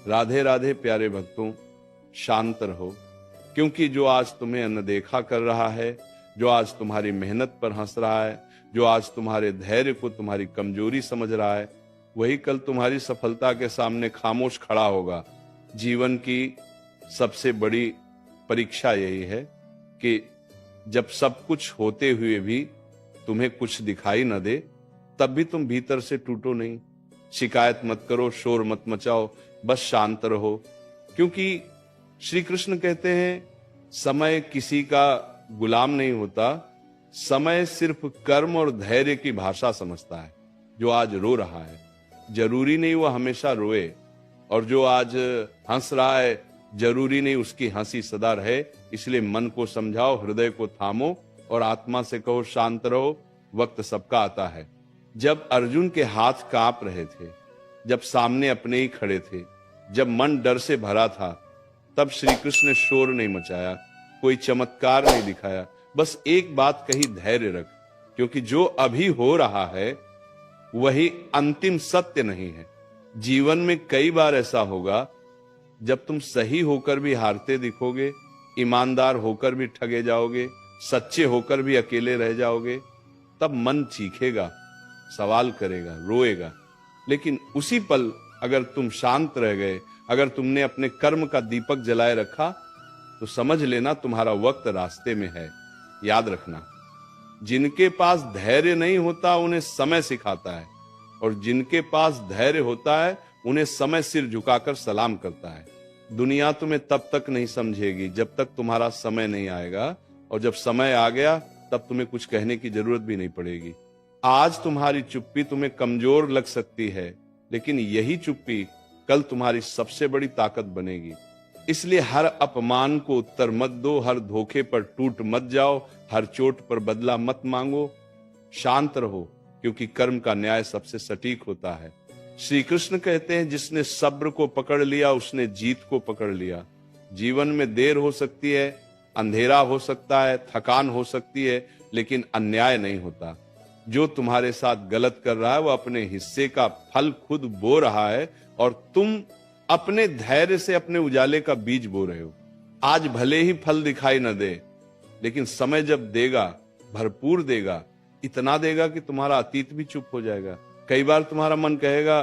राधे राधे प्यारे भक्तों, शांत रहो, क्योंकि जो आज तुम्हें अनदेखा कर रहा है, जो आज तुम्हारी मेहनत पर हंस रहा है, जो आज तुम्हारे धैर्य को तुम्हारी कमजोरी समझ रहा है, वही कल तुम्हारी सफलता के सामने खामोश खड़ा होगा। जीवन की सबसे बड़ी परीक्षा यही है कि जब सब कुछ होते हुए भी तुम्हें कुछ दिखाई न दे, तब भी तुम भीतर से टूटो नहीं। शिकायत मत करो, शोर मत मचाओ, बस शांत रहो, क्योंकि श्री कृष्ण कहते हैं समय किसी का गुलाम नहीं होता, समय सिर्फ कर्म और धैर्य की भाषा समझता है। जो आज रो रहा है, जरूरी नहीं वो हमेशा रोए, और जो आज हंस रहा है, जरूरी नहीं उसकी हंसी सदा रहे। इसलिए मन को समझाओ, हृदय को थामो और आत्मा से कहो शांत रहो, वक्त सबका आता है। जब अर्जुन के हाथ कांप रहे थे, जब सामने अपने ही खड़े थे, जब मन डर से भरा था, तब श्री कृष्ण ने शोर नहीं मचाया, कोई चमत्कार नहीं दिखाया, बस एक बात कही, धैर्य रख, क्योंकि जो अभी हो रहा है वही अंतिम सत्य नहीं है। जीवन में कई बार ऐसा होगा जब तुम सही होकर भी हारते दिखोगे, ईमानदार होकर भी ठगे जाओगे, सच्चे होकर भी अकेले रह जाओगे, तब मन चीखेगा, सवाल करेगा, रोएगा। लेकिन उसी पल अगर तुम शांत रह गए, अगर तुमने अपने कर्म का दीपक जलाए रखा, तो समझ लेना तुम्हारा वक्त रास्ते में है। याद रखना, जिनके पास धैर्य नहीं होता उन्हें समय सिखाता है, और जिनके पास धैर्य होता है उन्हें समय सिर झुकाकर सलाम करता है। दुनिया तुम्हें तब तक नहीं समझेगी जब तक तुम्हारा समय नहीं आएगा, और जब समय आ गया तब तुम्हें कुछ कहने की जरूरत भी नहीं पड़ेगी। आज तुम्हारी चुप्पी तुम्हें कमजोर लग सकती है, लेकिन यही चुप्पी कल तुम्हारी सबसे बड़ी ताकत बनेगी। इसलिए हर अपमान को उत्तर मत दो, हर धोखे पर टूट मत जाओ, हर चोट पर बदला मत मांगो। शांत रहो, क्योंकि कर्म का न्याय सबसे सटीक होता है। श्री कृष्ण कहते हैं, जिसने सब्र को पकड़ लिया उसने जीत को पकड़ लिया। जीवन में देर हो सकती है, अंधेरा हो सकता है, थकान हो सकती है, लेकिन अन्याय नहीं होता। जो तुम्हारे साथ गलत कर रहा है वो अपने हिस्से का फल खुद बो रहा है, और तुम अपने धैर्य से अपने उजाले का बीज बो रहे हो। आज भले ही फल दिखाई न दे, लेकिन समय जब देगा, भरपूर देगा, इतना देगा कि तुम्हारा अतीत भी चुप हो जाएगा। कई बार तुम्हारा मन कहेगा,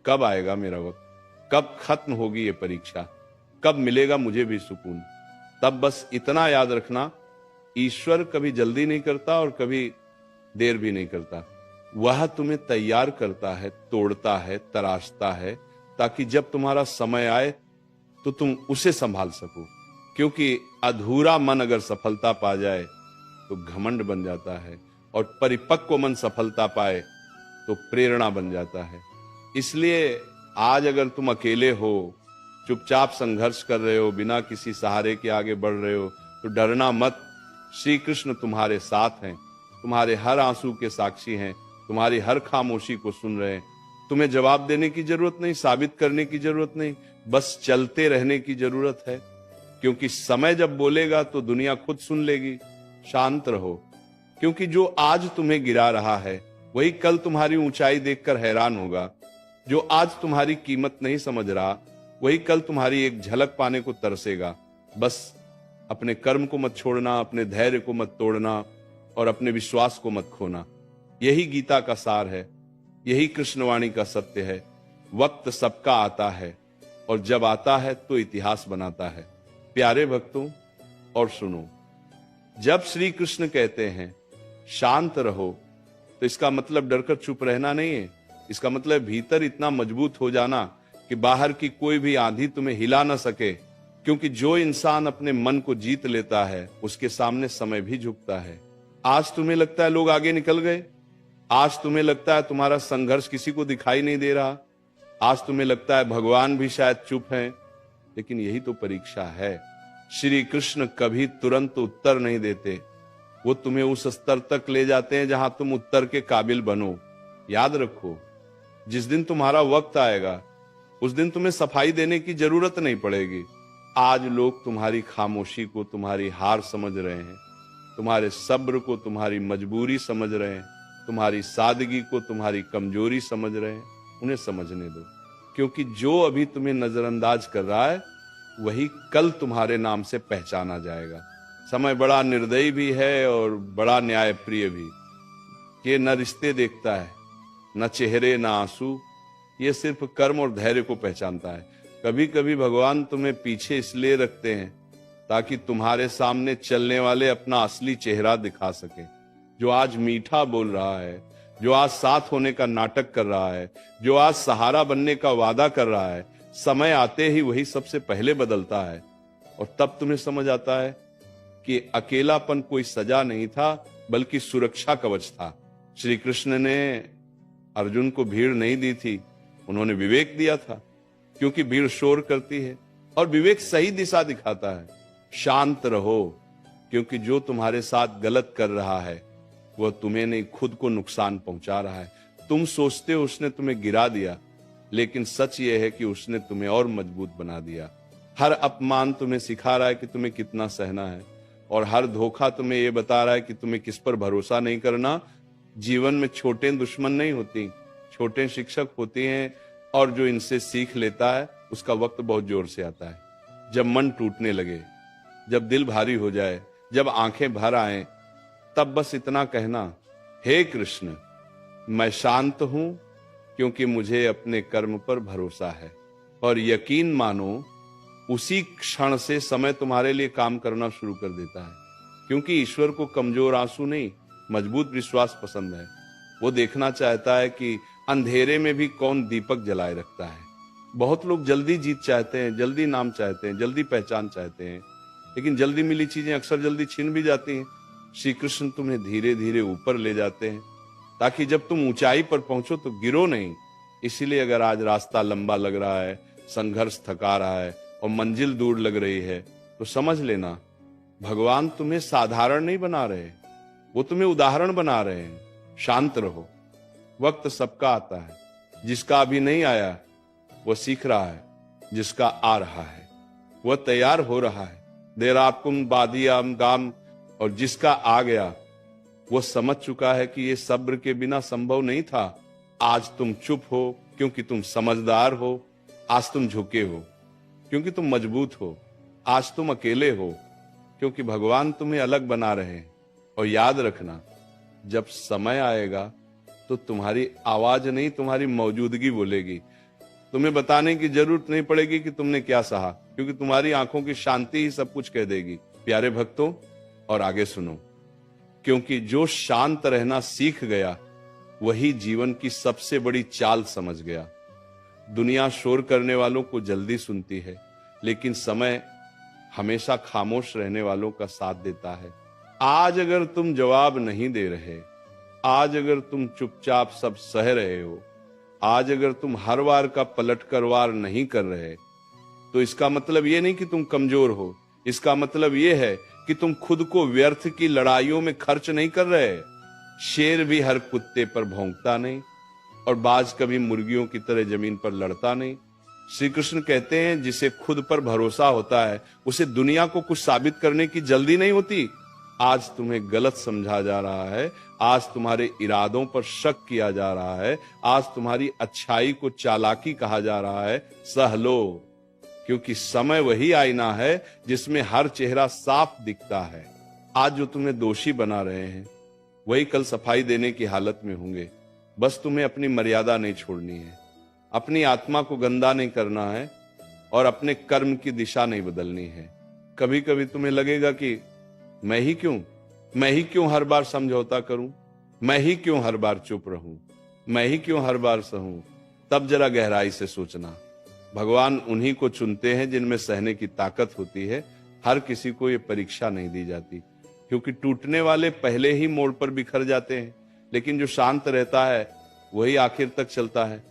कब आएगा मेरा वक्त, कब खत्म होगी ये परीक्षा, कब मिलेगा मुझे भी सुकून। तब बस इतना याद रखना, ईश्वर कभी जल्दी नहीं करता और कभी देर भी नहीं करता। वह तुम्हें तैयार करता है, तोड़ता है, तराशता है, ताकि जब तुम्हारा समय आए तो तुम उसे संभाल सको। क्योंकि अधूरा मन अगर सफलता पा जाए तो घमंड बन जाता है, और परिपक्व मन सफलता पाए तो प्रेरणा बन जाता है। इसलिए आज अगर तुम अकेले हो, चुपचाप संघर्ष कर रहे हो, बिना किसी सहारे के आगे बढ़ रहे हो, तो डरना मत। श्री कृष्ण तुम्हारे साथ हैं, तुम्हारे हर आंसू के साक्षी हैं, तुम्हारी हर खामोशी को सुन रहे हैं। तुम्हें जवाब देने की जरूरत नहीं, साबित करने की जरूरत नहीं, बस चलते रहने की जरूरत है। क्योंकि समय जब बोलेगा तो दुनिया खुद सुन लेगी। शांत रहो, क्योंकि जो आज तुम्हें गिरा रहा है वही कल तुम्हारी ऊंचाई देखकर हैरान होगा। जो आज तुम्हारी कीमत नहीं समझ रहा वही कल तुम्हारी एक झलक पाने को तरसेगा। बस अपने कर्म को मत छोड़ना, अपने धैर्य को मत तोड़ना, और अपने विश्वास को मत खोना। यही गीता का सार है, यही कृष्णवाणी का सत्य है। वक्त सबका आता है, और जब आता है तो इतिहास बनाता है। प्यारे भक्तों, और सुनो, जब श्री कृष्ण कहते हैं शांत रहो, तो इसका मतलब डरकर चुप रहना नहीं है। इसका मतलब भीतर इतना मजबूत हो जाना कि बाहर की कोई भी आंधी तुम्हें हिला ना सके। क्योंकि जो इंसान अपने मन को जीत लेता है उसके सामने समय भी झुकता है। आज तुम्हें लगता है लोग आगे निकल गए, आज तुम्हें लगता है तुम्हारा संघर्ष किसी को दिखाई नहीं दे रहा, आज तुम्हें लगता है भगवान भी शायद चुप हैं, लेकिन यही तो परीक्षा है। श्री कृष्ण कभी तुरंत उत्तर नहीं देते, वो तुम्हें उस स्तर तक ले जाते हैं जहां तुम उत्तर के काबिल बनो। याद रखो, जिस दिन तुम्हारा वक्त आएगा उस दिन तुम्हें सफाई देने की जरूरत नहीं पड़ेगी। आज लोग तुम्हारी खामोशी को तुम्हारी हार समझ रहे हैं, तुम्हारे सब्र को तुम्हारी मजबूरी समझ रहे हैं, तुम्हारी सादगी को तुम्हारी कमजोरी समझ रहे हैं। उन्हें समझने दो। क्योंकि जो अभी तुम्हें नजरअंदाज कर रहा है वही कल तुम्हारे नाम से पहचाना जाएगा। समय बड़ा निर्दयी भी है और बड़ा न्यायप्रिय भी। ये न रिश्ते देखता है, न चेहरे, न आंसू, ये सिर्फ कर्म और धैर्य को पहचानता है। कभी कभी भगवान तुम्हें पीछे इसलिए रखते हैं ताकि तुम्हारे सामने चलने वाले अपना असली चेहरा दिखा सके। जो आज मीठा बोल रहा है, जो आज साथ होने का नाटक कर रहा है, जो आज सहारा बनने का वादा कर रहा है, समय आते ही वही सबसे पहले बदलता है। और तब तुम्हें समझ आता है कि अकेलापन कोई सजा नहीं था बल्कि सुरक्षा कवच था। श्री कृष्ण ने अर्जुन को भीड़ नहीं दी थी, उन्होंने विवेक दिया था, क्योंकि भीड़ शोर करती है और विवेक सही दिशा दिखाता है। शांत रहो, क्योंकि जो तुम्हारे साथ गलत कर रहा है वह तुम्हें नहीं, खुद को नुकसान पहुंचा रहा है। तुम सोचते हो उसने तुम्हें गिरा दिया, लेकिन सच यह है कि उसने तुम्हें और मजबूत बना दिया। हर अपमान तुम्हें सिखा रहा है कि तुम्हें कितना सहना है, और हर धोखा तुम्हें यह बता रहा है कि तुम्हें किस पर भरोसा नहीं करना। जीवन में छोटे दुश्मन नहीं होती, छोटे शिक्षक होते हैं, और जो इनसे सीख लेता है उसका वक्त बहुत जोर से आता है। जब मन टूटने लगे, जब दिल भारी हो जाए, जब आंखें भर आए, तब बस इतना कहना, हे कृष्ण, मैं शांत हूं क्योंकि मुझे अपने कर्म पर भरोसा है। और यकीन मानो उसी क्षण से समय तुम्हारे लिए काम करना शुरू कर देता है, क्योंकि ईश्वर को कमजोर आंसू नहीं, मजबूत विश्वास पसंद है। वो देखना चाहता है कि अंधेरे में भी कौन दीपक जलाए रखता है। बहुत लोग जल्दी जीत चाहते हैं, जल्दी नाम चाहते हैं, जल्दी पहचान चाहते हैं, लेकिन जल्दी मिली चीजें अक्सर जल्दी छीन भी जाती हैं। श्री कृष्ण तुम्हें धीरे धीरे ऊपर ले जाते हैं ताकि जब तुम ऊंचाई पर पहुंचो तो गिरो नहीं। इसीलिए अगर आज रास्ता लंबा लग रहा है, संघर्ष थका रहा है और मंजिल दूर लग रही है, तो समझ लेना भगवान तुम्हें साधारण नहीं बना रहे, वो तुम्हें उदाहरण बना रहे हैं। शांत रहो, वक्त सबका आता है। जिसका अभी नहीं आया वो सीख रहा है, जिसका आ रहा है वह तैयार हो रहा है। देराकुम बादियाम गाम, और जिसका आ गया वो समझ चुका है कि ये सब्र के बिना संभव नहीं था। आज तुम चुप हो क्योंकि तुम समझदार हो, आज तुम झुके हो क्योंकि तुम मजबूत हो, आज तुम अकेले हो क्योंकि भगवान तुम्हें अलग बना रहे हैं। और याद रखना, जब समय आएगा तो तुम्हारी आवाज नहीं, तुम्हारी मौजूदगी बोलेगी। तुम्हें बताने की जरूरत नहीं पड़ेगी कि तुमने क्या सहा, क्योंकि तुम्हारी आंखों की शांति ही सब कुछ कह देगी। प्यारे भक्तों, और आगे सुनो, क्योंकि जो शांत रहना सीख गया वही जीवन की सबसे बड़ी चाल समझ गया। दुनिया शोर करने वालों को जल्दी सुनती है, लेकिन समय हमेशा खामोश रहने वालों का साथ देता है। आज अगर तुम जवाब नहीं दे रहे, आज अगर तुम चुपचाप सब सह रहे हो, आज अगर तुम हर वार का पलट कर वार नहीं कर रहे, तो इसका मतलब ये नहीं कि तुम कमजोर हो, इसका मतलब ये है कि तुम खुद को व्यर्थ की लड़ाइयों में खर्च नहीं कर रहे। शेर भी हर कुत्ते पर भौंकता नहीं, और बाज कभी मुर्गियों की तरह जमीन पर लड़ता नहीं। श्री कृष्ण कहते हैं, जिसे खुद पर भरोसा होता है उसे दुनिया को कुछ साबित करने की जल्दी नहीं होती। आज तुम्हें गलत समझा जा रहा है, आज तुम्हारे इरादों पर शक किया जा रहा है, आज तुम्हारी अच्छाई को चालाकी कहा जा रहा है, सह लो, क्योंकि समय वही आईना है जिसमें हर चेहरा साफ दिखता है। आज जो तुम्हें दोषी बना रहे हैं वही कल सफाई देने की हालत में होंगे। बस तुम्हें अपनी मर्यादा नहीं छोड़नी है, अपनी आत्मा को गंदा नहीं करना है, और अपने कर्म की दिशा नहीं बदलनी है। कभी कभी तुम्हें लगेगा कि मैं ही क्यों हर बार समझौता करूं, मैं ही क्यों हर बार चुप रहूं, मैं ही क्यों हर बार सहूं। तब जरा गहराई से सोचना, भगवान उन्हीं को चुनते हैं जिनमें सहने की ताकत होती है। हर किसी को ये परीक्षा नहीं दी जाती, क्योंकि टूटने वाले पहले ही मोड़ पर बिखर जाते हैं, लेकिन जो शांत रहता है वही आखिर तक चलता है।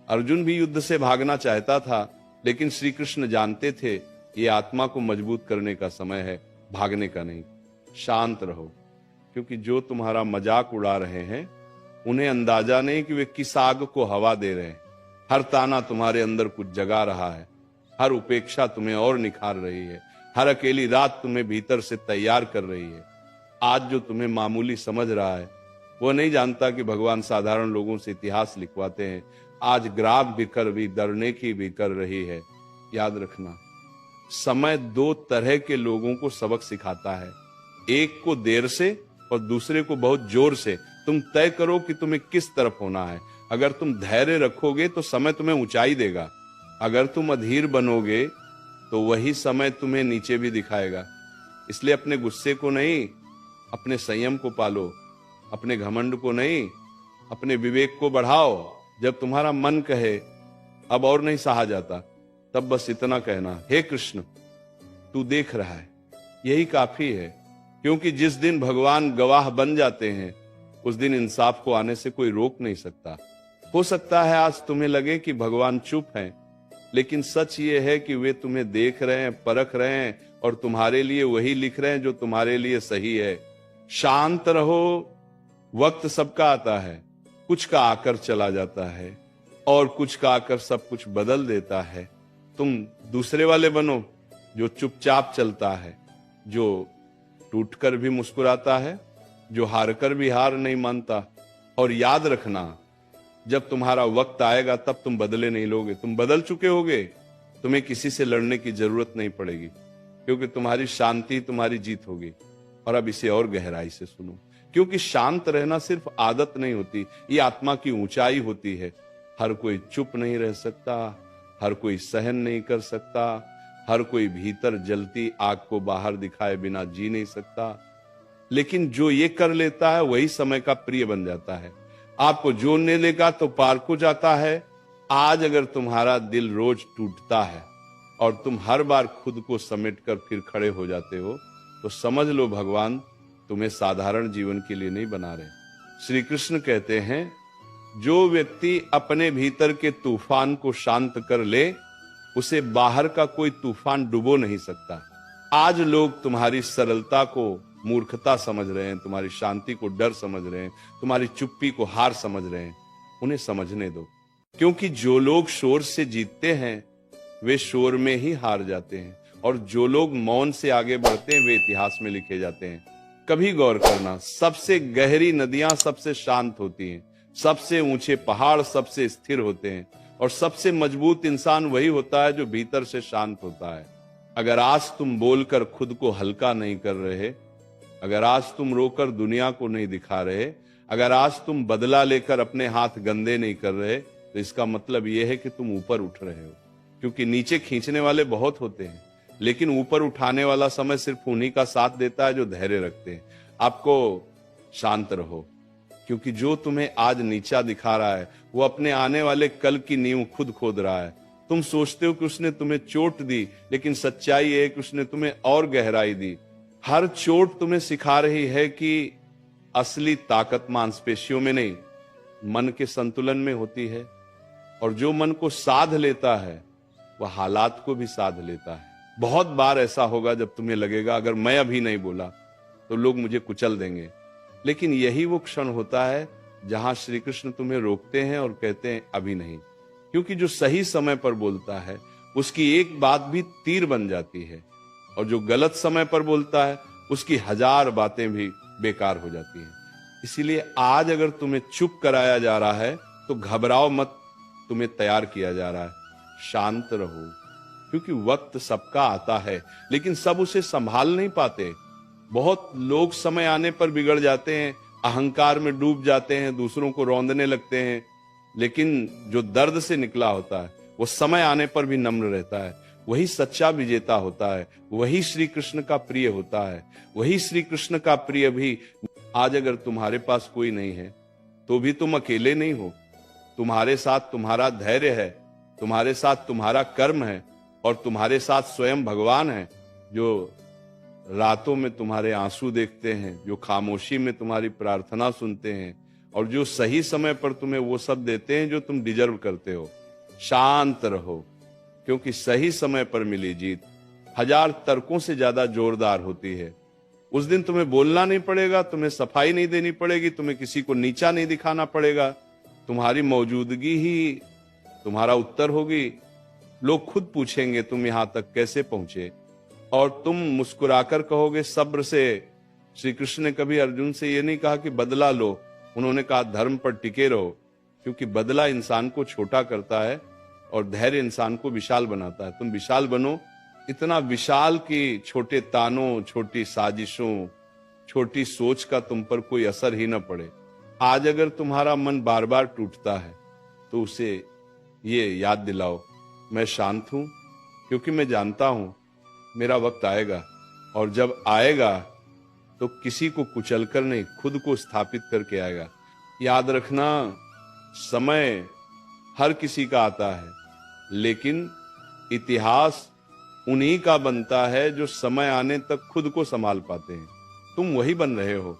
अर्जुन भी युद्ध से भागना चाहता था, लेकिन श्री कृष्ण जानते थे ये आत्मा को मजबूत करने का समय है, भागने का नहीं। शांत रहो, क्योंकि जो तुम्हारा मजाक उड़ा रहे हैं उन्हें अंदाजा नहीं कि वे किस आग को हवा दे रहे हैं। हर ताना तुम्हारे अंदर कुछ जगा रहा है, हर उपेक्षा तुम्हें और निखार रही है, हर अकेली रात तुम्हें भीतर से तैयार कर रही है। आज जो तुम्हें मामूली समझ रहा है वो नहीं जानता कि भगवान साधारण लोगों से इतिहास लिखवाते हैं, आज ग्राफ भी डरने की भी कर रही है। याद रखना, समय दो तरह के लोगों को सबक सिखाता है, एक को देर से और दूसरे को बहुत जोर से। तुम तय करो कि तुम्हें किस तरफ होना है। अगर तुम धैर्य रखोगे तो समय तुम्हें ऊंचाई देगा, अगर तुम अधीर बनोगे तो वही समय तुम्हें नीचे भी दिखाएगा। इसलिए अपने गुस्से को नहीं, अपने संयम को पालो, अपने घमंड को नहीं, अपने विवेक को बढ़ाओ। जब तुम्हारा मन कहे अब और नहीं सहा जाता, तब बस इतना कहना, हे कृष्ण तू देख रहा है, यही काफी है। क्योंकि जिस दिन भगवान गवाह बन जाते हैं, उस दिन इंसाफ को आने से कोई रोक नहीं सकता। हो सकता है आज तुम्हें लगे कि भगवान चुप हैं, लेकिन सच ये है कि वे तुम्हें देख रहे हैं, परख रहे हैं और तुम्हारे लिए वही लिख रहे हैं जो तुम्हारे लिए सही है। शांत रहो, वक्त सबका आता है, कुछ का आकर चला जाता है और कुछ का आकर सब कुछ बदल देता है। तुम दूसरे वाले बनो जो चुपचाप चलता है, जो टूटकर भी मुस्कुराता है, जो हारकर भी हार नहीं मानता। और याद रखना, जब तुम्हारा वक्त आएगा तब तुम बदले नहीं लोगे, तुम बदल चुके होगे। तुम्हें किसी से लड़ने की जरूरत नहीं पड़ेगी, क्योंकि तुम्हारी शांति तुम्हारी जीत होगी। और अब इसे और गहराई से सुनो, क्योंकि शांत रहना सिर्फ आदत नहीं होती, ये आत्मा की ऊंचाई होती है। हर कोई चुप नहीं रह सकता, हर कोई सहन नहीं कर सकता, हर कोई भीतर जलती आग को बाहर दिखाए बिना जी नहीं सकता। लेकिन जो ये कर लेता है वही समय का प्रिय बन जाता है। आपको जोड़ने लेगा तो पार को जाता है। आज अगर तुम्हारा दिल रोज टूटता है और तुम हर बार खुद को समेटकर फिर खड़े हो जाते हो, तो समझ लो भगवान तुम्हें साधारण जीवन के लिए नहीं बना रहे। श्री कृष्ण कहते हैं, जो व्यक्ति अपने भीतर के तूफान को शांत कर ले, उसे बाहर का कोई तूफान डुबो नहीं सकता। आज लोग तुम्हारी सरलता को मूर्खता समझ रहे हैं, तुम्हारी शांति को डर समझ रहे हैं, तुम्हारी चुप्पी को हार समझ रहे हैं। उन्हें समझने दो, क्योंकि जो लोग शोर से जीतते हैं वे शोर में ही हार जाते हैं, और जो लोग मौन से आगे बढ़ते हैं वे इतिहास में लिखे जाते हैं। कभी गौर करना, सबसे गहरी नदियां सबसे शांत होती हैं, सबसे ऊंचे पहाड़ सबसे स्थिर होते हैं, और सबसे मजबूत इंसान वही होता है जो भीतर से शांत होता है। अगर आज तुम बोलकर खुद को हल्का नहीं कर रहे, अगर आज तुम रोकर दुनिया को नहीं दिखा रहे, अगर आज तुम बदला लेकर अपने हाथ गंदे नहीं कर रहे, तो इसका मतलब यह है कि तुम ऊपर उठ रहे हो। क्योंकि नीचे खींचने वाले बहुत होते हैं, लेकिन ऊपर उठाने वाला समय सिर्फ उन्हीं का साथ देता है जो धैर्य रखते हैं। आपको शांत रहो, क्योंकि जो तुम्हें आज नीचा दिखा रहा है वो अपने आने वाले कल की नींव खुद खोद रहा है। तुम सोचते हो कि उसने तुम्हें चोट दी, लेकिन सच्चाई है कि उसने तुम्हें और गहराई दी। हर चोट तुम्हें सिखा रही है कि असली ताकत मांसपेशियों में नहीं, मन के संतुलन में होती है। और जो मन को साध लेता है वह हालात को भी साध लेता है। बहुत बार ऐसा होगा जब तुम्हें लगेगा अगर मैं अभी नहीं बोला तो लोग मुझे कुचल देंगे, लेकिन यही वो क्षण होता है जहां श्री कृष्ण तुम्हें रोकते हैं और कहते हैं अभी नहीं। क्योंकि जो सही समय पर बोलता है उसकी एक बात भी तीर बन जाती है, और जो गलत समय पर बोलता है उसकी 1000 बातें भी बेकार हो जाती हैं। इसीलिए आज अगर तुम्हें चुप कराया जा रहा है तो घबराओ मत, तुम्हें तैयार किया जा रहा है। शांत रहो, क्योंकि वक्त सबका आता है, लेकिन सब उसे संभाल नहीं पाते। बहुत लोग समय आने पर बिगड़ जाते हैं, अहंकार में डूब जाते हैं, दूसरों को रौंदने लगते हैं। लेकिन जो दर्द से निकला होता है वो समय आने पर भी नम्र रहता है। वही सच्चा विजेता होता है, वही श्री कृष्ण का प्रिय होता है। वही श्री कृष्ण का प्रिय भी आज अगर तुम्हारे पास कोई नहीं है तो भी तुम अकेले नहीं हो। तुम्हारे साथ तुम्हारा धैर्य है, तुम्हारे साथ तुम्हारा कर्म है, और तुम्हारे साथ स्वयं भगवान है, जो रातों में तुम्हारे आंसू देखते हैं, जो खामोशी में तुम्हारी प्रार्थना सुनते हैं, और जो सही समय पर तुम्हें वो सब देते हैं जो तुम डिजर्व करते हो। शांत रहो, क्योंकि सही समय पर मिली जीत 1000 तर्कों से ज्यादा जोरदार होती है। उस दिन तुम्हें बोलना नहीं पड़ेगा, तुम्हें सफाई नहीं देनी पड़ेगी, तुम्हें किसी को नीचा नहीं दिखाना पड़ेगा। तुम्हारी मौजूदगी ही तुम्हारा उत्तर होगी। लोग खुद पूछेंगे तुम यहां तक कैसे पहुंचे, और तुम मुस्कुराकर कहोगे सब्र से। श्री कृष्ण ने कभी अर्जुन से यह नहीं कहा कि बदला लो, उन्होंने कहा धर्म पर टिके रहो, क्योंकि बदला इंसान को छोटा करता है और धैर्य इंसान को विशाल बनाता है। तुम विशाल बनो, इतना विशाल कि छोटे तानों, छोटी साजिशों, छोटी सोच का तुम पर कोई असर ही न पड़े। आज अगर तुम्हारा मन बार बार टूटता है तो उसे ये याद दिलाओ, मैं शांत हूं क्योंकि मैं जानता हूं मेरा वक्त आएगा, और जब आएगा तो किसी को कुचलकर नहीं, खुद को स्थापित करके आएगा। याद रखना, समय हर किसी का आता है, लेकिन इतिहास उन्हीं का बनता है जो समय आने तक खुद को संभाल पाते हैं। तुम वही बन रहे हो।